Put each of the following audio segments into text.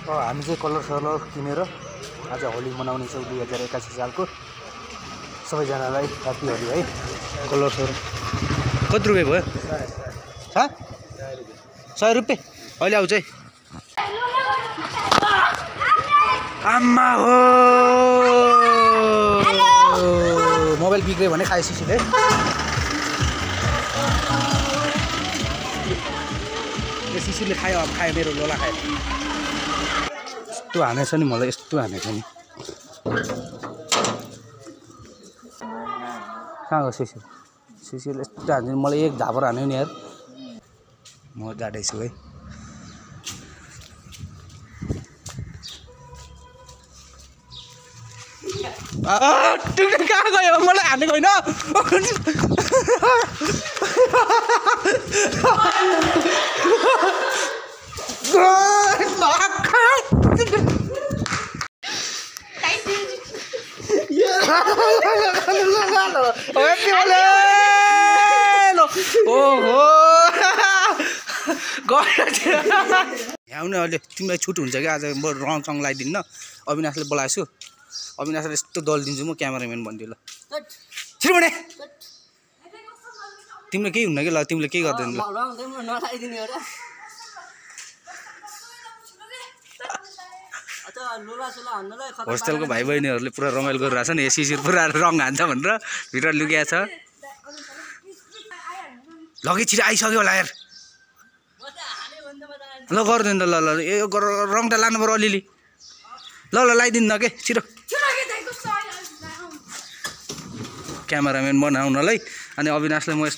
हामी चाहिँ कलर सलर किनेर आज होली मनाउने छौँ 2081 सालको। सबैजनालाई ह्याप्पी होली है। कलर सर कति रुपियाँ भयो? 100 रुपियाँ अहिले आउँछ है। आम्मा हो मोबाइल बिग्रियो भने खाए सिसीले। सिसीले खायो, अब खायो मेरो लोला खायो। यस्तो हानेछ नि मलाई, यस्तो हानेछ नि। कहाँ गयो सिसी? सिसीले यस्तो हान्छ मलाई, एक झापर हान्यो नि यार। म जाँदैछु है। कहाँ गयो? मलाई हानेको होइन। आउने अहिले तिमीलाई छुट हुन्छ कि आज म रङ सङ लगाइदिन्न। अविनाशले बोलाएको छु, अविनाशले यस्तो दलिदिन्छु म क्यामेराम्यान भनिदियो। ल छिटो भने तिमीले केही हुन्न कि? ल तिमीले केही गर्दैन। ल होस्टेलको भाइ बहिनीहरूले पुरा रमाइलो गरिरहेछ नि। सिसी पुरा रङ हान्छ भनेर भित्र लुकिया छ। लगे छिटो आइसक्यो होला यार। ल गर्दैन त। ल ल यो रङ त लानु पर्यो अलिअलि। ल ल लगाइदिनु न के छिटो। क्यामेराम्यान बनाउनलाई अनि अविनाशलाई म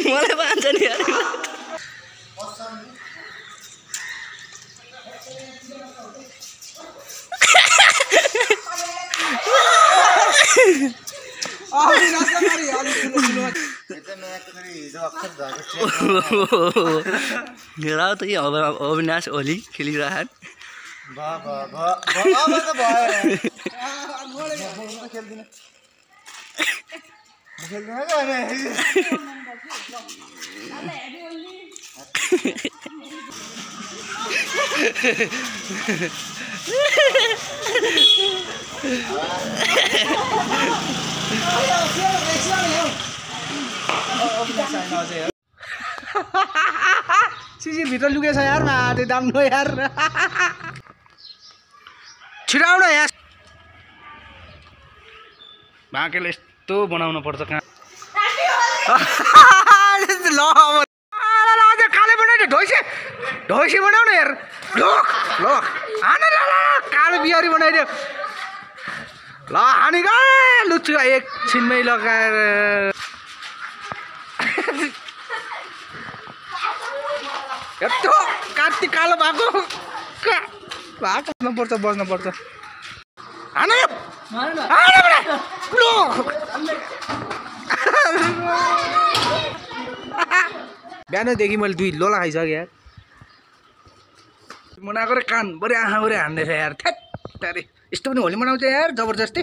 मलाई मान्छ नि यार। अविनाश ओली खेलिरहन्। सिसी भित्र लुकेछ यार। माटे दाम्नु यार। छिटो आउन यार। बाँकेले यस्तो बनाउनु पर्छ कहाँ। ल काले बनाइदियो। ढोइसे बनाउनु यार। लोक लोक हान ल कालो बिहारी बनाइदियो। ल हानी ग लुच्चु एकछिनमै लगाएर। यस्तो काटी कालो भएको बस्नुपर्छ बस्नुपर्छ। हान बिहानदेखि मैले 2 लोला खाइसकेँ यार। मनाएको रे कान बढी आँखा बढी हान्दैछ यार। थ्याट यस्तो पनि होली मनाउँछ यार जबरजस्ती।